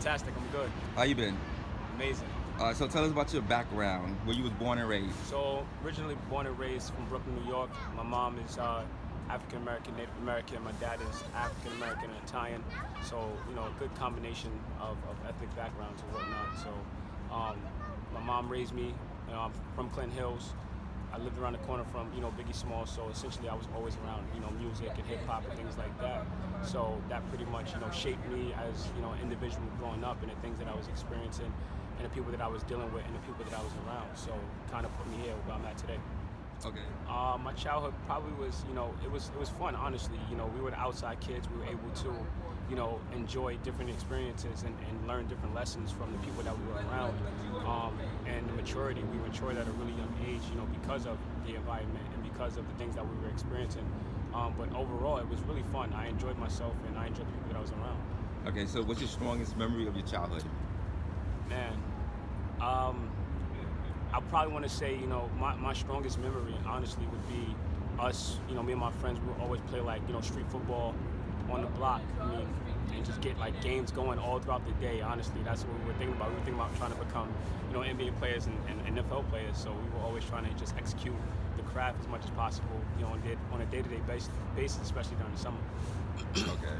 Fantastic, I'm good. How you been? Amazing. So tell us about your background, where you was born and raised. So, originally born and raised from Brooklyn, New York. My mom is African American, Native American. My dad is African American and Italian. So, a good combination of ethnic backgrounds and whatnot. So, um, my mom raised me. I'm from Clinton Hills. I lived around the corner from, Biggie Smalls. So, essentially, I was always around, music and hip hop and things like that. So, that pretty much, shaped me as, an individual growing up and the things that I was experiencing and the people that I was dealing with and the people that I was around. So kind of put me here where I'm at today. Okay. My childhood probably was, it was fun, honestly. We were the outside kids. We were able to, enjoy different experiences and learn different lessons from the people that we were around. And the maturity, we matured at a really young age, because of the environment and because of the things that we were experiencing. But overall, it was really fun. I enjoyed myself and I enjoyed the people that I was around. Okay, so what's your strongest memory of your childhood? Man, I probably want to say, my strongest memory, honestly, would be us, me and my friends, we would always play like, street football on the block. And just get like games going all throughout the day. Honestly, that's what we were thinking about. We were thinking about trying to become, NBA players and NFL players. So we were always trying to just execute the craft as much as possible, on a day-to-day basis, especially during the summer. Okay.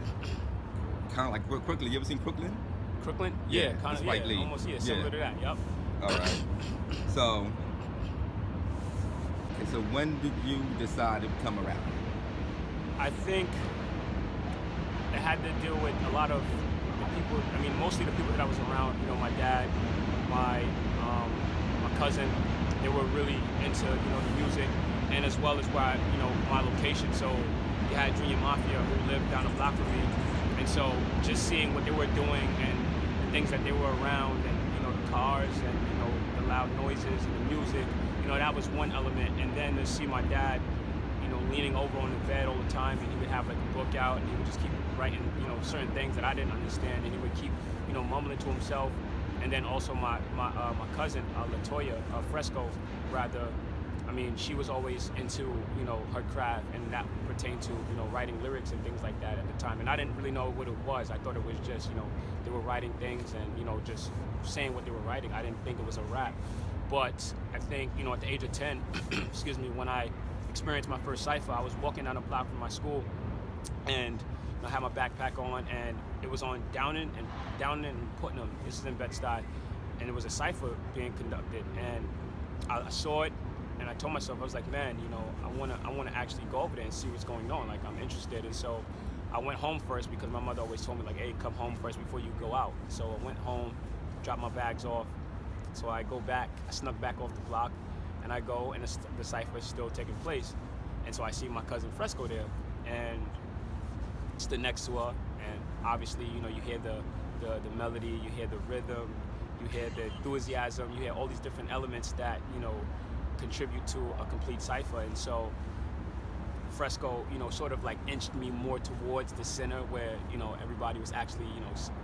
Kind of like Crooklyn. You ever seen Crooklyn? Crooklyn? Yeah, kind of. Spike Lee. Almost. Similar to that. Yep. All right. So, okay, so when did you decide to become a rapper? I think it had to do with a lot of the people. Mostly the people that I was around. My dad, my cousin. They were really into the music, and as well as where my location. So you had Junior Mafia who lived down the block from me, and so just seeing what they were doing and the things that they were around, and the cars and the loud noises and the music. That was one element, and then to see my dad leaning over on the bed all the time, and he would have like a book out, and he would just keep writing, certain things that I didn't understand, and he would keep, mumbling to himself. And then also my cousin, Latoya, Fresco, rather, she was always into, her craft, and that pertained to, writing lyrics and things like that at the time. And I didn't really know what it was. I thought it was just, they were writing things and, just saying what they were writing. I didn't think it was a rap. But I think, at the age of 10, excuse me, when I experienced my first cipher, I was walking down the block from my school, and I had my backpack on, and it was on Downing and Putnam. This is in Bed-Stuy, and it was a cipher being conducted, and I saw it, and I told myself, I was like, man, I wanna actually go over there and see what's going on. Like, I'm interested, and so I went home first because my mother always told me, like, hey, come home first before you go out. So I went home, dropped my bags off. So I go back, I snuck back off the block, and I go, and the cipher is still taking place. And so I see my cousin Fresco there, and stood next to her, and obviously, you hear the melody, you hear the rhythm, you hear the enthusiasm, you hear all these different elements that, contribute to a complete cipher. And so Fresco, sort of like inched me more towards the center where, everybody was actually,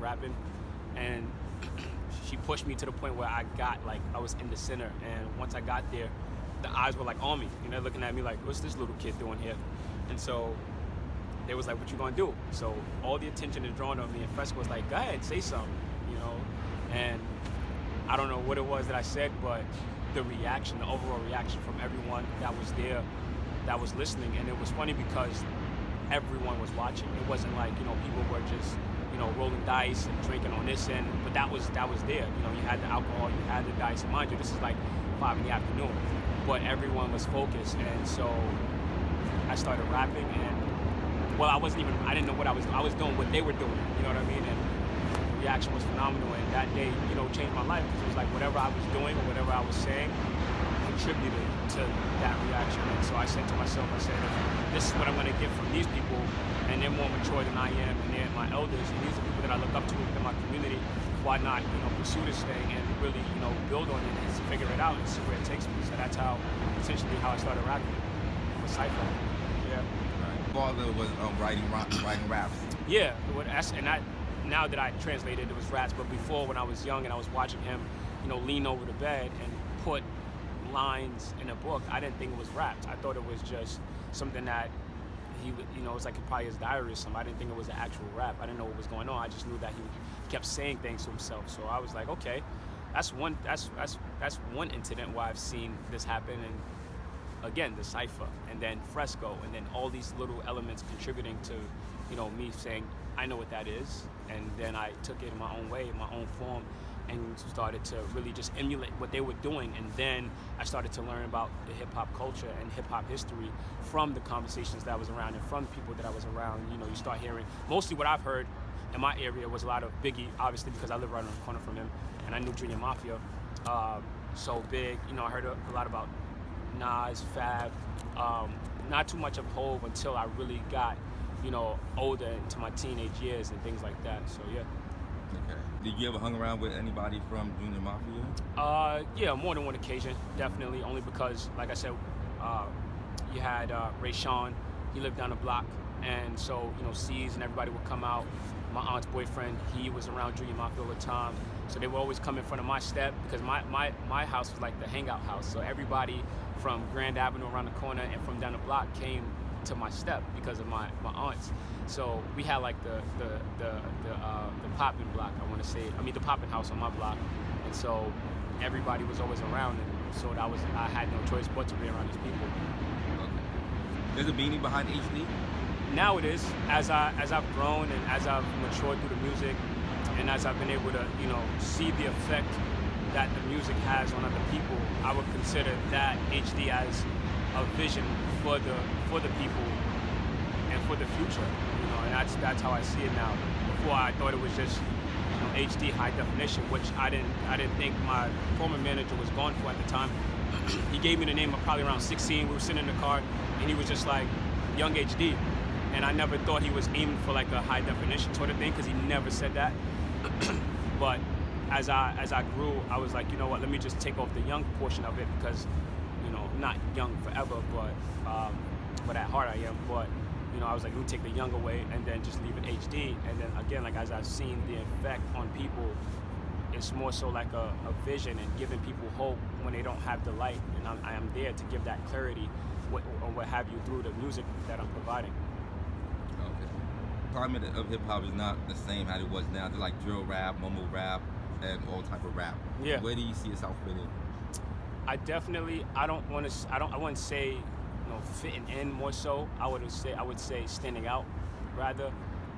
rapping. And she pushed me to the point where I was in the center. And once I got there, the eyes were like on me, looking at me like, what's this little kid doing here? And so they was like, what you gonna do? So all the attention is drawn on me, and Fresco was like, go ahead, say something, And I don't know what it was that I said, but the reaction, the overall reaction from everyone that was there, that was listening. And it was funny because everyone was watching. It wasn't like, people were just, rolling dice and drinking on this end, but that was there. You had the alcohol, you had the dice. And mind you, this is like 5 in the afternoon, but everyone was focused. And so I started rapping, and well, I didn't know what I was doing what they were doing, you know what I mean? And the reaction was phenomenal, and that day, changed my life, because it was like whatever I was doing or whatever I was saying contributed to that reaction. And so I said to myself, if this is what I'm gonna get from these people, and they're more mature than I am, and they're my elders, and these are people that I look up to within my community, why not, pursue this thing and really, build on it and figure it out and see where it takes me. So that's essentially how I started rapping for Cypher. Yeah. Father was writing raps. Yeah, now that I translated, it was raps, but before, when I was young and I was watching him, lean over the bed and put lines in a book, I didn't think it was raps. I thought it was just something that he would, it was like probably his diary or something. I didn't think it was an actual rap. I didn't know what was going on. I just knew that he he kept saying things to himself. So I was like, okay, that's one incident where I've seen this happen. And again, the cipher, and then fresco, and then all these little elements contributing to, me saying, I know what that is. And then I took it in my own way, in my own form, and started to really just emulate what they were doing. And then I started to learn about the hip hop culture and hip hop history from the conversations that I was around and from the people that I was around. You start hearing, mostly what I've heard in my area was a lot of Biggie, obviously because I live right on the corner from him, and I knew Junior Mafia. So Big, I heard a lot about Nas, Fab, not too much of Hove until I really got, older into my teenage years and things like that. So yeah. Okay. Did you ever hung around with anybody from Junior Mafia? Yeah, more than one occasion, definitely. Only because, like I said, you had Ray Sean. He lived down the block, and so C's and everybody would come out. My aunt's boyfriend, he was around Junior Mafia all the time, so they would always come in front of my step because my house was like the hangout house. So everybody from Grand Avenue around the corner and from down the block came to my step because of my aunts. So we had like the poppin' block, I want to say. I mean the poppin' house on my block, and so everybody was always around, and so I had no choice but to be around these people. Okay. There's a meaning behind HD. Now it is, as I've grown and as I've matured through the music, and as I've been able to see the effect that the music has on other people, I would consider that HD as a vision for the people and for the future. And that's how I see it now. Before I thought it was just HD high definition, which I didn't think my former manager was going for at the time. He gave me the name of probably around 16. We were sitting in the car, and he was just like, Young HD. And I never thought he was aiming for like a high definition sort of thing, because he never said that. But as I grew, I was like, you know what, let me just take off the young portion of it, because not young forever, but at heart I am. But I was like, let me take the young away and then just leave it HD. And then again, like as I've seen the effect on people, it's more so like a vision and giving people hope when they don't have the light. And I am there to give that clarity or what have you through the music that I'm providing. Okay. Climate of hip hop is not the same as it was now. They're like drill rap, mumble rap, and all type of rap. Yeah. Where do you see yourself fitting? I wouldn't say fitting in more so. I would say standing out rather,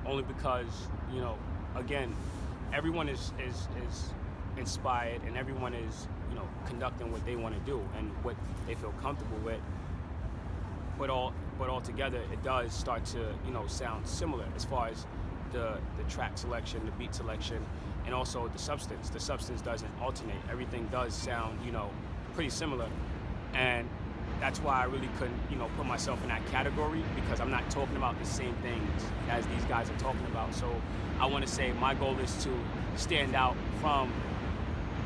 only because again, everyone is inspired, and everyone is conducting what they want to do and what they feel comfortable with. But all together, it does start to sound similar as far as the track selection, the beat selection, and also the substance. The substance doesn't alternate. Everything does sound pretty similar, and that's why I really couldn't put myself in that category, because I'm not talking about the same things as these guys are talking about. So I want to say my goal is to stand out from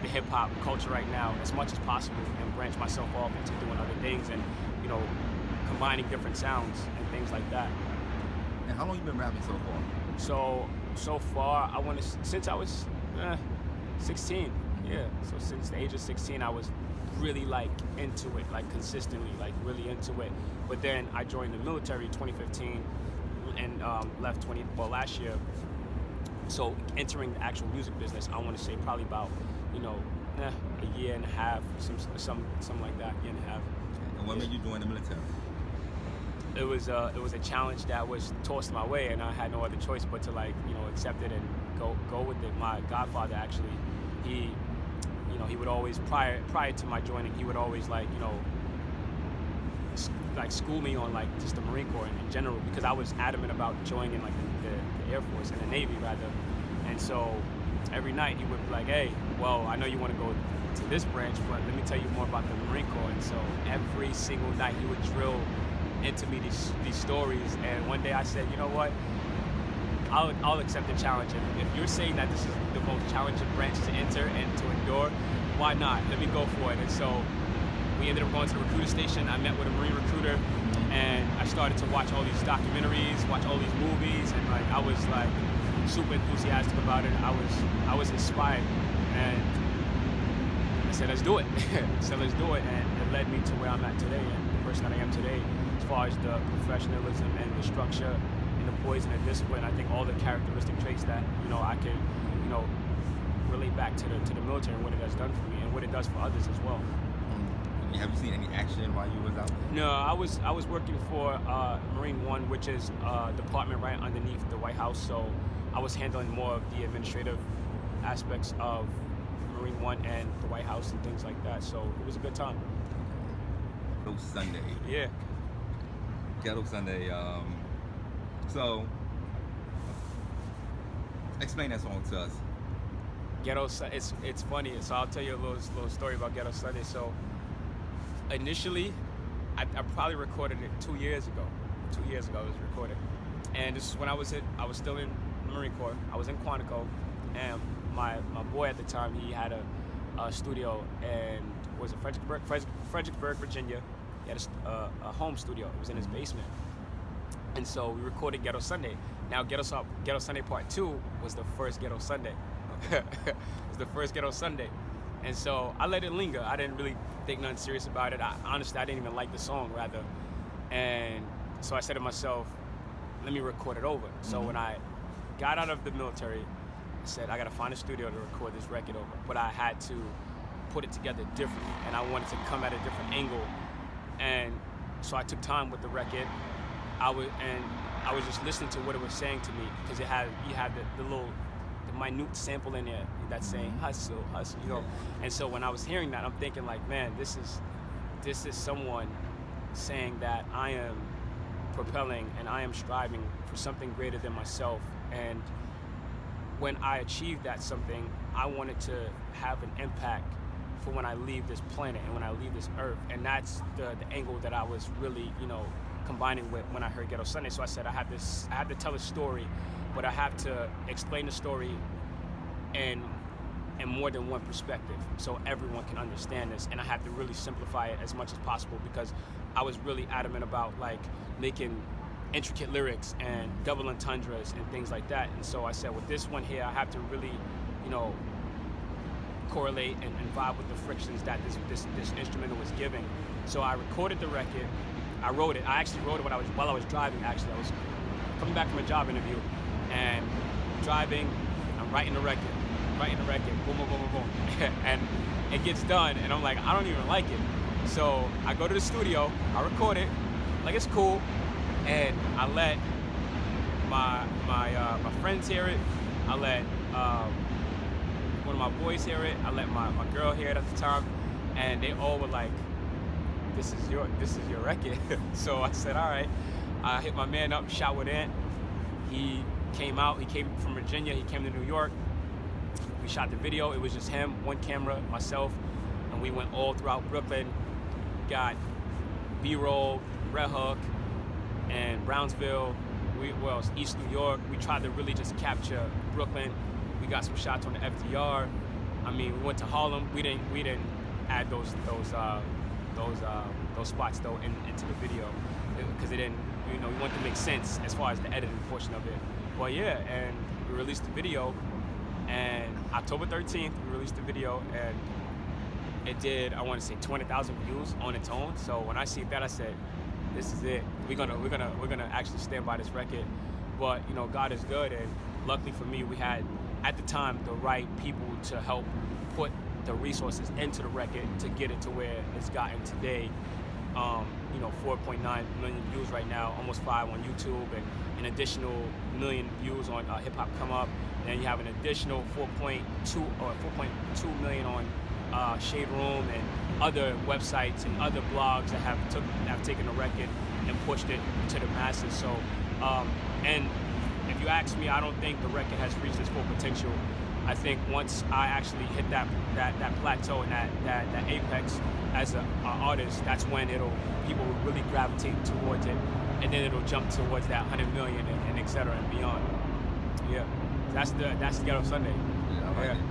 the hip hop culture right now as much as possible, and branch myself off into doing other things, and combining different sounds and things like that. And how long you been rapping so far? So far, I want to, since I was 16. Yeah. So since the age of 16, I was really like into it, like consistently, like really into it. But then I joined the military 2015 and left last year. So entering the actual music business, I want to say probably about a year and a half, something like that, year and a half. And what made you join the military? It was a challenge that was tossed my way, and I had no other choice but to accept it and go with it. My godfather actually, he would always prior to my joining, he would always school me on just the Marine Corps in general, because I was adamant about joining the Air Force and the Navy rather. And so every night he would be like, hey, well, I know you want to go to this branch, but let me tell you more about the Marine Corps. And so every single night he would drill into me these stories. And one day I said, you know what, I'll accept the challenge. If you're saying that this is the most challenging branch to enter and to endure, why not? Let me go for it. And so we ended up going to the recruiter station. I met with a Marine recruiter, and I started to watch all these documentaries, watch all these movies, and I was super enthusiastic about it. I was inspired, and I said, let's do it. So let's do it, and it led me to where I'm at today, and the person that I am today, as far as the professionalism and the structure and the poise and the discipline. I think all the characteristic traits that I can you know, relate back to the military and what it has done for me and what it does for others as well. Have you seen any action while you was out there? No, I was working for Marine One, which is a department right underneath the White House. So I was handling more of the administrative aspects of Marine One and the White House and things like that. So it was a good time. Ghetto Sunday. Yeah. Ghetto Sunday. So explain that song to us. It's funny. So I'll tell you a little story about Ghetto Sunday. So initially, I probably recorded it 2 years ago. 2 years ago it was recorded, and this is when I was still in the Marine Corps. I was in Quantico, and my boy at the time, he had a studio, and was in Fredericksburg, Virginia. He had a home studio. It was in his basement, and so we recorded Ghetto Sunday. Now Ghetto Sunday Part 2 was the first Ghetto Sunday. It was the first Ghetto Sunday. And so I let it linger. I didn't really think nothing serious about it. Honestly, I didn't even like the song, rather. And so I said to myself, let me record it over. So when I got out of the military, I said, I got to find a studio to record this record over. But I had to put it together differently, and I wanted to come at a different angle. And so I took time with the record. I was just listening to what it was saying to me, because you had the minute sample in there that's saying hustle, you know. And so when I was hearing that, I'm thinking like, man, this is someone saying that I am propelling and I am striving for something greater than myself. And when I achieved that something, I wanted to have an impact for when I leave this planet and when I leave this earth. And that's the angle that I was really, you know, combining with when I heard Ghetto Sunday. So I said, I have to tell a story, but I have to explain the story in more than one perspective, so everyone can understand this. And I have to really simplify it as much as possible, because I was really adamant about like making intricate lyrics and double entendres and things like that. And so I said, with this one here, I have to really, you know, correlate and vibe with the frictions that this instrumental was giving. So I recorded the record. I wrote it. I actually wrote it while I was driving. Actually, I was coming back from a job interview and driving. I'm writing the record, boom, boom, boom, boom, boom. And it gets done, and I'm like, I don't even like it. So I go to the studio, I record it, like it's cool, and I let my friends hear it. I let one of my boys hear it. I let my girl hear it at the time, and they all were like, this is your record. So I said, all right. I hit my man up, shot with Ant. He came out. He came from Virginia. He came to New York. We shot the video. It was just him, one camera, myself, and we went all throughout Brooklyn. Got B-roll, Red Hook, and Brownsville. East New York. We tried to really just capture Brooklyn. We got some shots on the FDR. I mean, we went to Harlem. We didn't add those spots though into the video, because it didn't. You know, we wanted to make sense as far as the editing portion of it. But yeah, and we released the video, and October 13th we released the video, and it did, I want to say 20,000 views on its own. So when I see that, I said, this is it. We're gonna actually stand by this record. But you know, God is good, and luckily for me, we had at the time the right people to help put the resources into the record to get it to where it's gotten today. You know, 4.9 million views right now, almost 5 on YouTube, and an additional million views on Hip Hop Come Up. And then you have an additional 4.2 million on Shade Room and other websites and other blogs that have taken the record and pushed it to the masses. So, and if you ask me, I don't think the record has reached its full potential. I think once I actually hit that plateau and that apex as an artist, that's when people will really gravitate towards it, and then it'll jump towards that 100 million and et cetera and beyond. Yeah, that's the Ghetto Sunday. Yeah, I like it.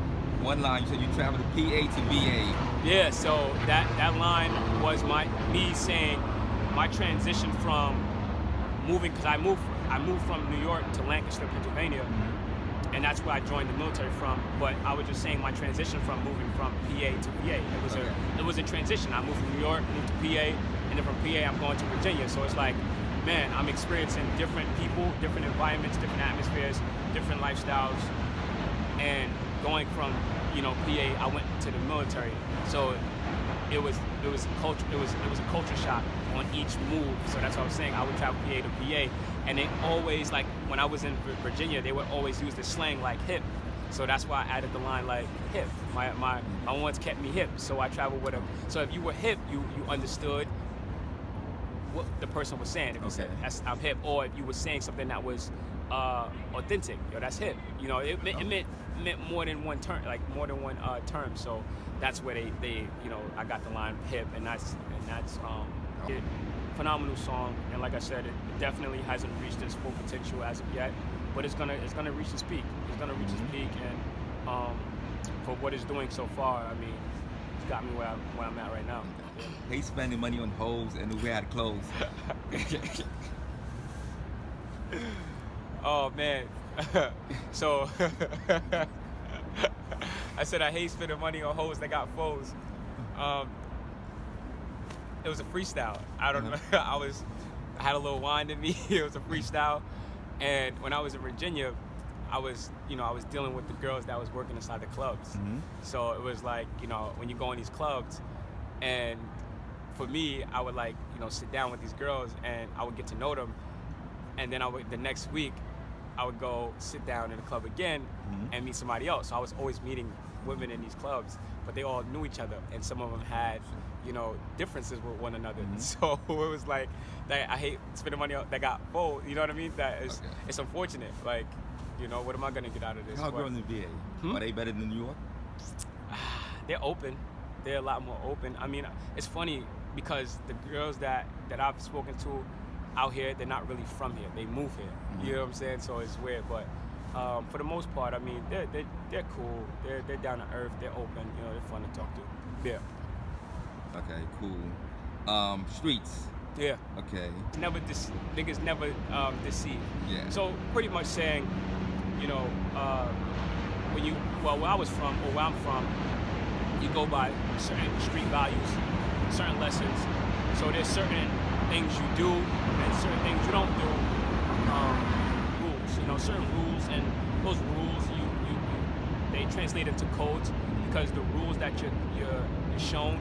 One line, you said you traveled to PA to VA. Yeah, so that line was me saying my transition from moving, because I moved from New York to Lancaster, Pennsylvania. And that's where I joined the military from. But I was just saying my transition from moving from PA to VA. It was a transition. I moved from New York, moved to PA, and then from PA I'm going to Virginia. So it's like, man, I'm experiencing different people, different environments, different atmospheres, different lifestyles. and going from PA, I went to the military, so it was a culture shock on each move. So that's what I was saying. I would travel PA to PA, and they always, like when I was in Virginia, they would always use the slang like hip. So that's why I added the line like hip. My ones kept me hip, so I traveled with them. So if you were hip, you understood what the person was saying. If you said I'm hip, or if you were saying something that was authentic, that's hip. It meant more than one term, like more than one term. So that's where they I got the line hip, and that's it. Phenomenal song, and like I said, it definitely hasn't reached its full potential as of yet, but it's gonna reach its peak. It's gonna reach its peak, and for what it's doing so far, I mean, it's got me where I'm at right now. Yeah. Hate spending money on hoes and who had clothes. Oh man, so I said I hate spending money on hoes that got foes. It was a freestyle. I don't know. I had a little wine in me. It was a freestyle, and when I was in Virginia, I was dealing with the girls that was working inside the clubs. Mm-hmm. So it was like, when you go in these clubs, and for me, I would sit down with these girls, and I would get to know them, and then the next week, I would go sit down in the club again and meet somebody else. So I was always meeting women in these clubs, but they all knew each other, and some of them had differences with one another. So it was like that. I hate spending money that got full. You know what I mean? That is, it's unfortunate. Like, what am I gonna get out of this? How girls in VA? Are they better than New York? They're open. They're a lot more open. I mean, it's funny because the girls that I've spoken to out here, they're not really from here. They move here. You know what I'm saying? So it's weird, but for the most part, I mean, they're cool. They're down to earth. They're open. They're fun to talk to. Yeah. Okay, cool. Streets. Yeah. Okay. Niggas never deceive. Yeah. So pretty much saying, where I was from, or where I'm from, you go by certain street values, certain lessons. So there's certain things you do and certain things you don't do. Rules, certain rules, and those rules they translate into codes, because the rules that you're shown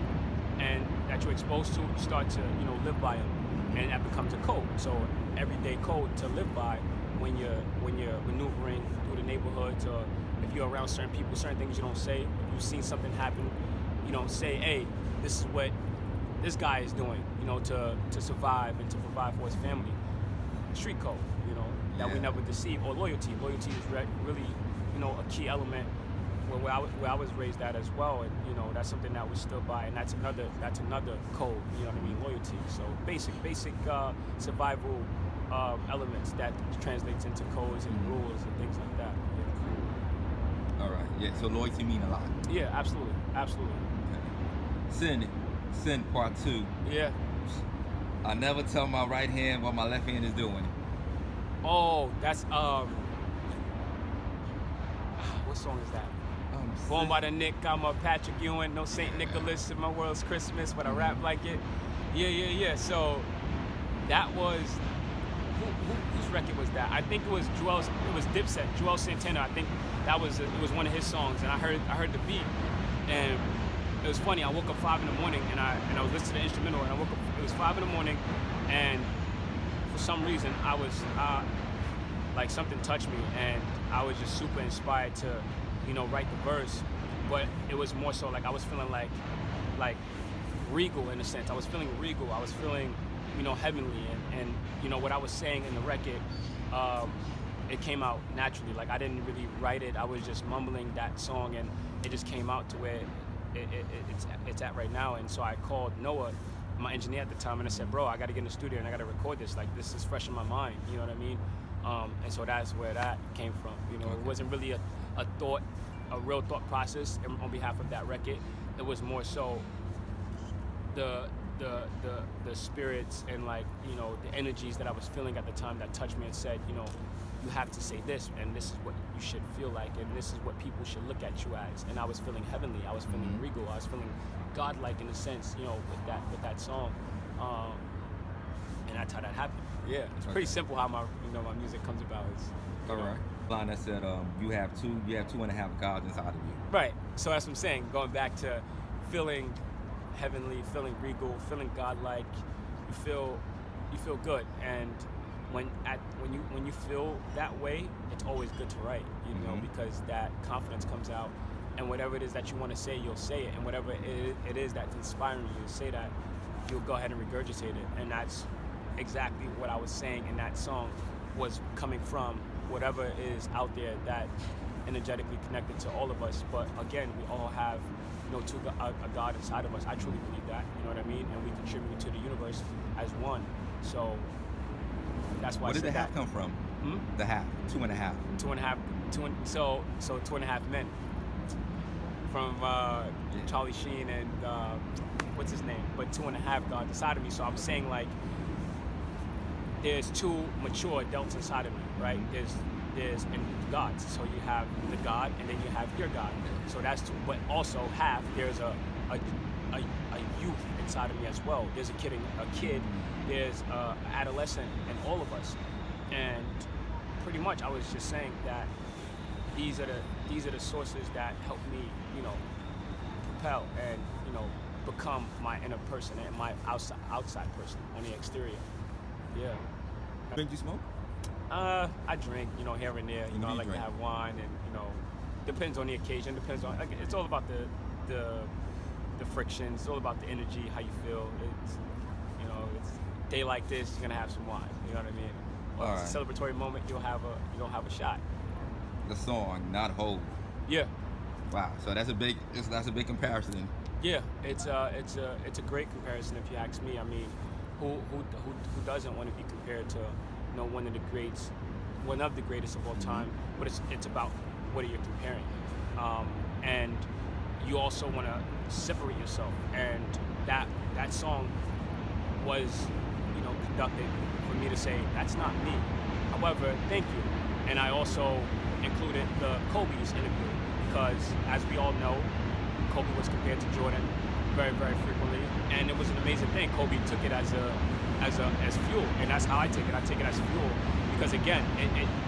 and that you're exposed to, you start to live by them, and that becomes a code. So everyday code to live by when you're maneuvering through the neighborhoods, or if you're around certain people, certain things you don't say. If you've seen something happen, you don't say, hey, this is what this guy is doing, to survive and to provide for his family. Street code, that we never deceive, or loyalty. Loyalty is really, a key element where I was raised at as well, and that's something that we stood by, and that's another code. You know what I mean? Loyalty. So basic survival elements that translates into codes and rules and things like that. Yeah. All right. Yeah. So loyalty mean a lot. Yeah, absolutely. Okay. Sin part 2. Yeah. I never tell my right hand what my left hand is doing. Oh, that's what song is that? Born by the Nick, I'm a Patrick Ewing, no St. Nicholas in my world's Christmas, but I rap like it. Yeah. So that was whose record was that? I think it was Dipset, Joel Santana. I think it was one of his songs, and I heard the beat, and it was funny. I woke up 5 a.m. and I was listening to the instrumental, and I woke up. It was 5 a.m. and for some reason I was like something touched me, and I was just super inspired to write the verse. But it was more so like I was feeling like regal in a sense. I was feeling regal. I was feeling heavenly, and what I was saying in the record, it came out naturally. Like I didn't really write it. I was just mumbling that song, and it just came out to where it's at right now. And so I called Noah, my engineer at the time, and I said, bro, I got to get in the studio and I got to record this. Like, this is fresh in my mind. You know what I mean? And so that's where that came from. It wasn't really a real thought process on behalf of that record. It was more so the spirits and the energies that I was feeling at the time that touched me and said, you have to say this, and this is what you should feel like, and this is what people should look at you as. And I was feeling heavenly. I was feeling regal. I was feeling godlike in a sense, with that song. And that's how that happened. Yeah, it's pretty simple how my my music comes about. All right. line that said, you have two and a half gods inside of you. Right. So that's what I'm saying. Going back to feeling heavenly, feeling regal, feeling godlike, you feel good. And when you feel that way, it's always good to write. You know, because that confidence comes out, and whatever it is that you want to say, you'll say it, and whatever it is that's inspiring you to say that, you'll go ahead and regurgitate it. And that's exactly what I was saying in that song, was coming from whatever is out there that energetically connected to all of us. But again, we all have, you know, a God inside of us. I truly believe that, you know what I mean? And we contribute to the universe as one. So that's why. Where did the half come from? The half, two and a half. So 2.5 men from Charlie Sheen and what's his name? But 2.5 gods inside of me. So I'm saying, like, there's two mature adults inside of me, right? There's and gods. So you have the God, and then you have your God. So that's two. But also there's a youth inside of me as well. There's a kid. There's an adolescent in all of us. And pretty much, I was just saying that these are the sources that help me, you know, propel and, you know, become my inner person and my outside person on the exterior. Yeah. Drink you smoke? I drink, you know, here and there. You know, I like drink? to have wine, and, you know, depends on the occasion. Depends on, like, it's all about the friction. It's all about the energy, how you feel. It's, you know, it's a day like this, you're gonna have some wine. You know what I mean? Or it's a celebratory moment, you'll have a shot. The song, not Hold. Yeah. Wow. So that's a big comparison. Yeah, it's a great comparison if you ask me. I mean, who doesn't want to be compared to, you know, one of the greatest of all time? But it's about what are you comparing, and you also want to separate yourself. And that song was, you know, conducted for me to say that's not me. However, thank you. And I also included the Kobe's interview, because as we all know, Kobe was compared to Jordan very, very frequently, and it was an amazing thing. Kobe took it as fuel, and that's how I take it. I take it as fuel because, again,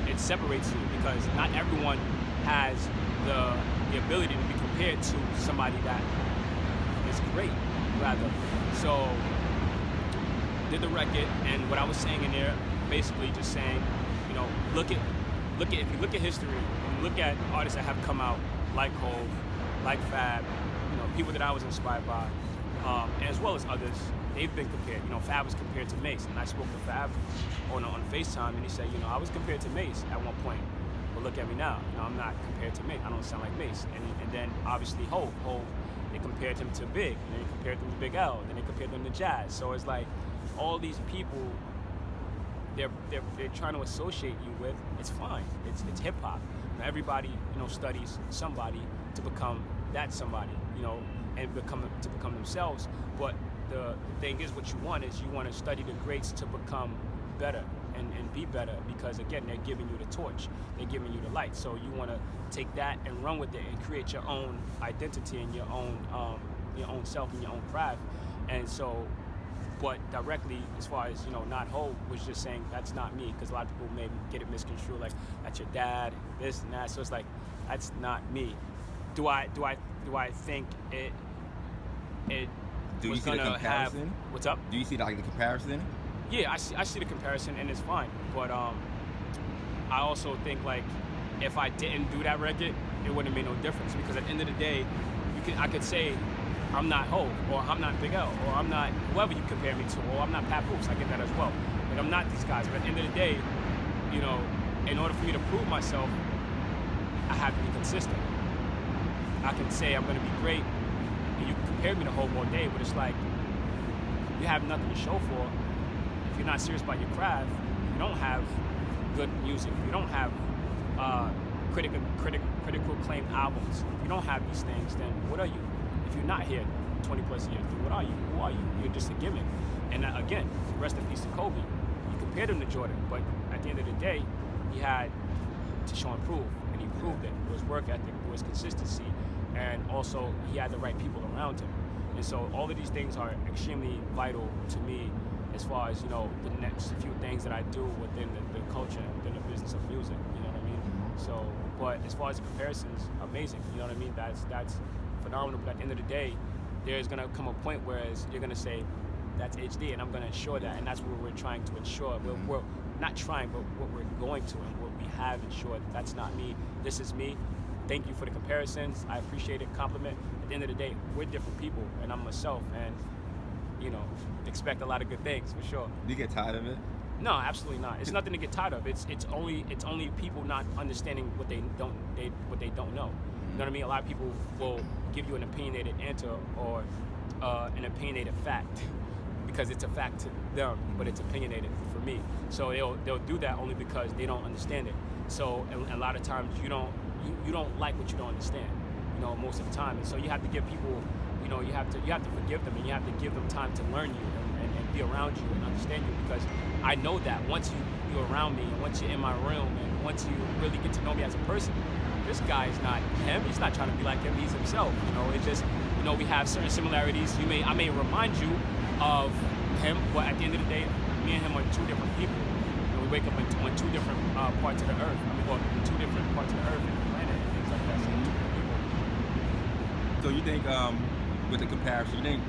it separates you, because not everyone has the ability to be compared to somebody that is great, rather. So did the record, and what I was saying in there, basically just saying, you know, look at if you look at history, and you look at artists that have come out like Hov, like Fab, you know, people that I was inspired by, as well as others, they've been compared. You know, Fab was compared to Mace, and I spoke to Fab on FaceTime, and he said, you know, I was compared to Mace at one point, but look at me now. You know, I'm not compared to Mace. I don't sound like Mace. And then obviously Hov, they compared him to Big, and then they compared him to Big L, and then they compared him to Jazz. So it's like all these people, they're trying to associate you with. It's fine. It's hip hop. Now, everybody, you know, studies somebody to become that somebody, you know, and become themselves. But the thing is, what you want is you want to study the greats to become better and be better, because again, they're giving you the torch, they're giving you the light. So you want to take that and run with it and create your own identity and your own self and your own craft. And so, but directly, as far as, you know, not Hov, was just saying that's not me, because a lot of people may get it misconstrued, like that's your dad, this and that. So it's like, that's not me. Do I think it Do was you see the gonna have? comparison? What's up? Do you see like the comparison? Yeah, I see the comparison, and it's fine. But I also think, like, if I didn't do that record, it wouldn't have made no difference, because at the end of the day, I could say I'm not Hov, or I'm not Big L, or I'm not whoever you compare me to, or I'm not Papoose. I get that as well. But I'm not these guys. But at the end of the day, you know, in order for me to prove myself, I have to be consistent. I can say I'm going to be great, and you can compare me to Hov all day, but it's like, you have nothing to show for. If you're not serious about your craft, you don't have good music, you don't have critical acclaimed albums, if you don't have these things, then what are you? If you're not here 20 plus years, then what are you? Who are you? You're just a gimmick. And again, rest in peace to Kobe. You compared him to Jordan, but at the end of the day, he had to show and prove, and he proved it. It was work ethic, it was consistency, and also he had the right people around him. And so all of these things are extremely vital to me, as far as, you know, the next few things that I do within the culture, within the business of music. You know what I mean? So, but as far as the comparisons, amazing. You know what I mean? That's phenomenal. But at the end of the day, there's gonna come a point where you're gonna say, that's HD, and I'm gonna ensure that, and that's what we're trying to ensure. We're not trying, but what we're going to, and what we have ensured. That's not me. This is me. Thank you for the comparisons. I appreciate it. Compliment. At the end of the day, we're different people, and I'm myself, and expect a lot of good things for sure. Do you get tired of it? No, absolutely not. It's nothing to get tired of. It's only people not understanding what they don't know. You know what I mean? A lot of people will give you an opinionated answer or an opinionated fact because it's a fact to them, but it's opinionated for me. So they'll do that only because they don't understand it. So a lot of times you don't like what you don't understand. Most of the time, and so you have to give people. You have to forgive them, and you have to give them time to learn you and be around you and understand you, because I know that once you're around me and once you're in my room and once you really get to know me as a person, this guy is not him. He's not trying to be like him. He's himself. It's just we have certain similarities. I may remind you of him, but at the end of the day, me and him are two different people. We wake up on two different parts of the earth. Two different parts of the earth and the planet and things like that. So two different people. So you think with the comparison, you think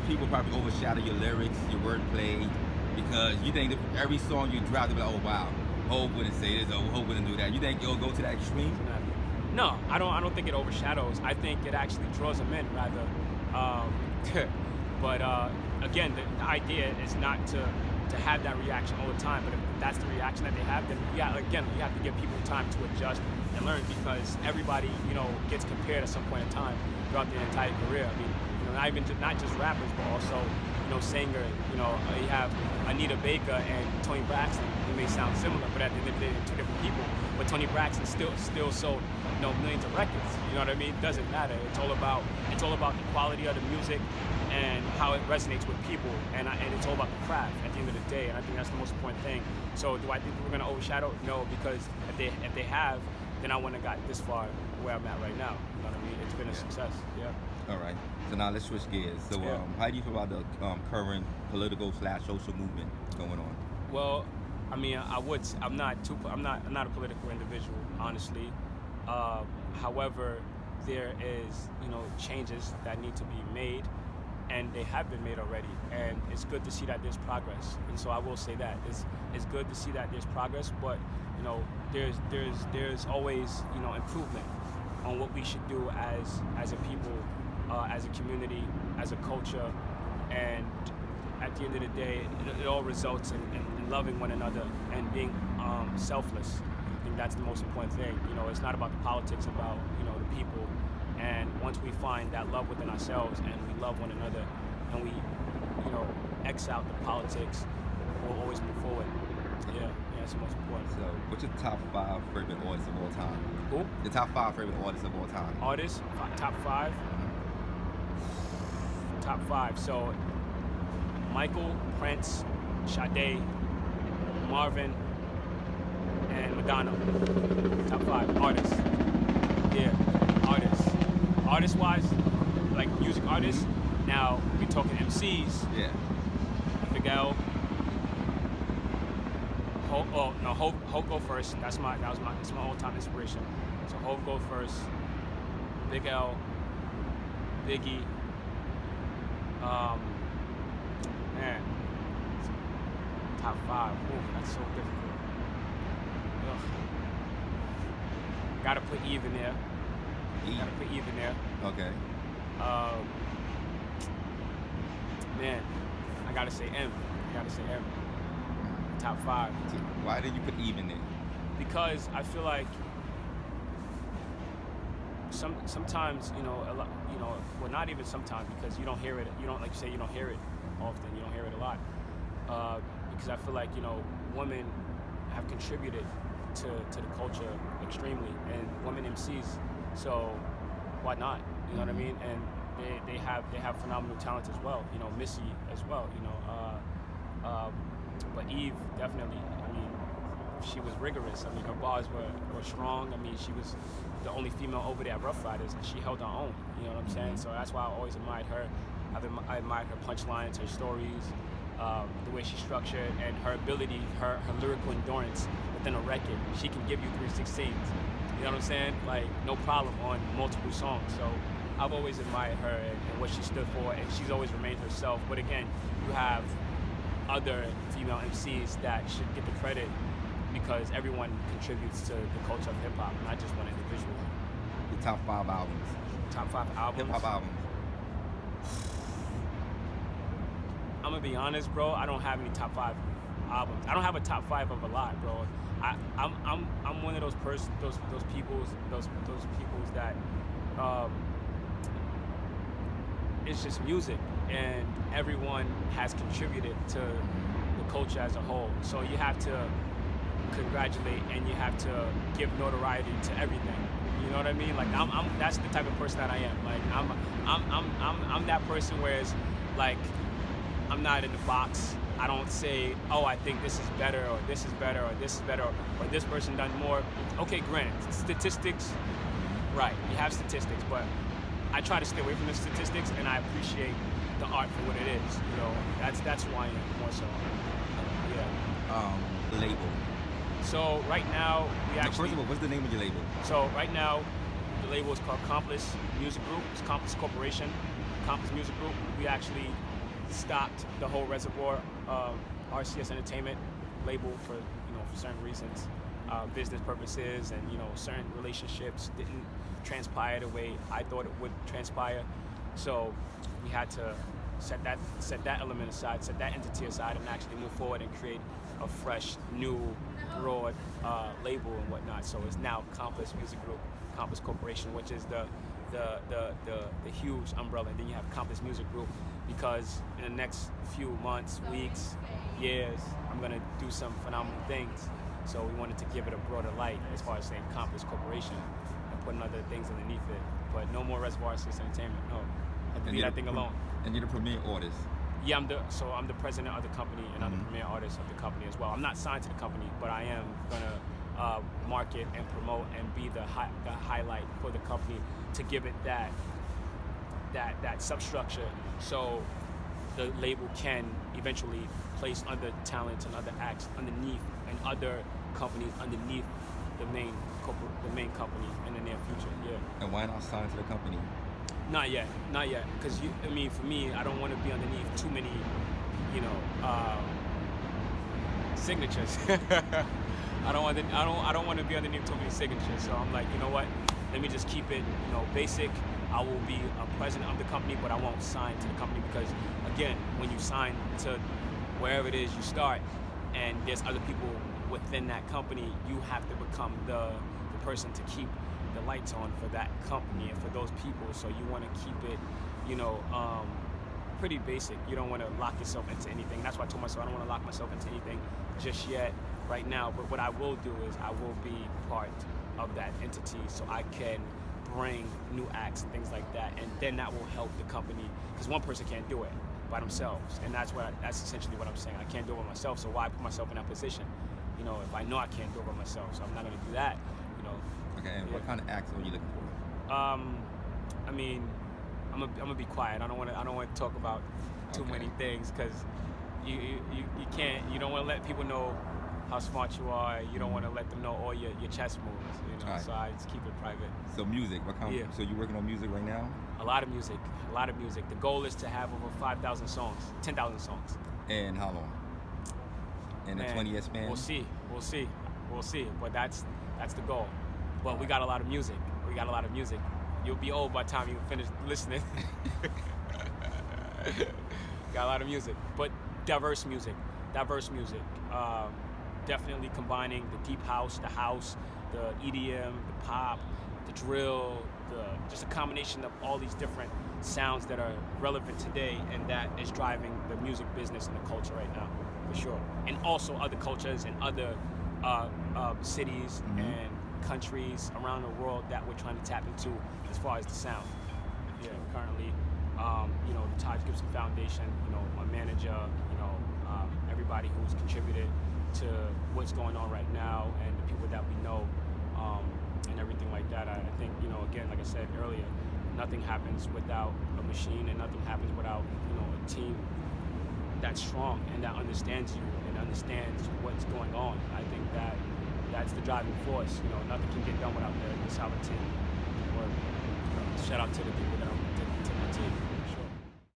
people probably overshadow your lyrics, your wordplay, because you think that every song you drop, they'll be like, oh wow, Hope wouldn't say this, or Hope wouldn't do that. You think it'll go to that extreme? No, I don't think it overshadows. I think it actually draws them in, rather. But again, the idea is not to have that reaction all the time. But if that's the reaction that they have, then you have to give people time to adjust and learn, because everybody gets compared at some point in time throughout their entire career. Not just rappers, but also singer. You have Anita Baker and Tony Braxton. They may sound similar, but at the end of the day, they're two different people. But Tony Braxton still sold millions of records. You know what I mean? It doesn't matter. It's all about the quality of the music and how it resonates with people, and it's all about the craft at the end of the day. And I think that's the most important thing. So do I think we're gonna overshadow? No, because if they have, then I wouldn't have got this far where I'm at right now. You know what I mean? It's been a success. Yeah. All right. So now let's switch gears. So how do you feel about the current political / social movement going on? Well, I'm not a political individual, honestly. However, there is changes that need to be made, and they have been made already, and it's good to see that there's progress. And so I will say that it's good to see that there's progress, but there's always improvement on what we should do as a people, as a community, as a culture, and at the end of the day, it all results in loving one another and being selfless. I think that's the most important thing. It's not about the politics, about the people. And once we find that love within ourselves and we love one another and we X out the politics, we'll always move forward. Yeah, that's the most important. So, what's your top 5 favorite artists of all time? Who? The top 5 favorite artists of all time. Artists? Top 5? Top 5. So, Michael, Prince, Sade, Marvin, and Madonna. Top 5 artists. Yeah, artists. Artist-wise, like music artists. Now we're talking MCs. Yeah. Big L. Hope go first. That's my all-time inspiration. So Hope go first. Big L. Biggie. Man. Top 5. Ooh, that's so difficult. Ugh. Gotta put Eve in there. Gotta put Eve in there. Okay. Man, I gotta say M. Top 5. Why did you put Eve in there? Because I feel like sometimes well, not even sometimes, because you don't hear it. You don't, like you say, you don't hear it often. You don't hear it a lot. Because I feel like women have contributed to the culture extremely, and women MCs. So why not? You know what I mean? And they have phenomenal talent as well. Missy as well. But Eve definitely. She was rigorous. Her bars were strong. She was the only female over there at Rough Riders, and she held her own. You know what I'm saying? So that's why I always admired her. I admired her punchlines, her stories, the way she structured, and her ability, her lyrical endurance within a record. She can give you 3/16. You know what I'm saying? Like, no problem on multiple songs. So I've always admired her and what she stood for, and she's always remained herself. But again, you have other female MCs that should get the credit because everyone contributes to the culture of hip hop, not just one individual. The top 5 albums. Top 5 albums. Hip hop albums. I'm gonna be honest, bro. I don't have any top 5 albums. I don't have a top 5 of a lot, bro. I'm one of those peoples that it's just music, and everyone has contributed to the culture as a whole. So you have to congratulate and you have to give notoriety to everything. You know what I mean? Like that's the type of person that I am. Like I'm that person where it's like I'm not in the box. I don't say, oh, I think this is better or this is better or this is better or this person done more. Okay, granted, statistics, right? You have statistics, but I try to stay away from the statistics and I appreciate the art for what it is. You know, that's who I am more so. Yeah. Label. So right now we actually. First of all, what's the name of your label? So right now, the label is called Compass Music Group. It's Compass Corporation, Compass Music Group. We actually stopped the whole Reservoir RCS Entertainment label for certain reasons, business purposes, and certain relationships didn't transpire the way I thought it would transpire. So we had to set that element aside, set that entity aside, and actually move forward and create a fresh, new, broad label and whatnot. So it's now Compass Music Group, Compass Corporation, which is the huge umbrella. And then you have Compass Music Group, because in the next few months, weeks, years, I'm gonna do some phenomenal things. So we wanted to give it a broader light as far as saying Compass Corporation and putting other things underneath it. But no more Reservoir RCS Entertainment. No, I had to leave that thing alone. And you're the premier artist. Yeah, I'm the president of the company, and I'm the premier artist of the company as well. I'm not signed to the company, but I am gonna market and promote and be the highlight for the company to give it that substructure, so the label can eventually place other talents and other acts underneath and other companies underneath the main company in the near future. Yeah. And why not sign to the company? Not yet, because for me, I don't want to be underneath too many, signatures. I don't want to be underneath too many signatures. So I'm like, you know what? Let me just keep it, basic. I will be a president of the company, but I won't sign to the company because, again, when you sign to wherever it is you start, and there's other people within that company, you have to become the person to keep the lights on for that company and for those people. So you want to keep it, pretty basic. You don't want to lock yourself into anything. That's why I told myself I don't want to lock myself into anything just yet, right now. But what I will do is I will be part of that entity, so I can bring new acts and things like that, and then that will help the company, because one person can't do it by themselves, and that's essentially what I'm saying. I can't do it by myself, so why put myself in that position? If I know I can't do it by myself, so I'm not going to do that. Okay, and what kind of acts are you looking for? I mean, I'm gonna be quiet. I don't want to talk about too many things, because you can't. You don't want to let people know how smart you are. You don't want to let them know all your chess moves. Right. So I just keep it private. So music, what kind? Yeah. So you're working on music right now? A lot of music. The goal is to have over 5,000 songs, 10,000 songs. And how long? In a 20-year span? We'll see. But that's the goal. But we got a lot of music. You'll be old by the time you finish listening. Got a lot of music, but diverse music. Definitely combining the deep house, the EDM, the pop, the drill, just a combination of all these different sounds that are relevant today, and that is driving the music business and the culture right now, for sure. And also other cultures and other cities and countries around the world that we're trying to tap into as far as the sound. Yeah, currently, the Taj Gibson Foundation, my manager, everybody who's contributed to what's going on right now, and the people that we know, and everything like that. I think, again, like I said earlier, nothing happens without a machine, and nothing happens without, a team that's strong and that understands you and understands what's going on. I think that that's the driving force. You know, nothing can get done without the talented work. Shout out to the people that I'm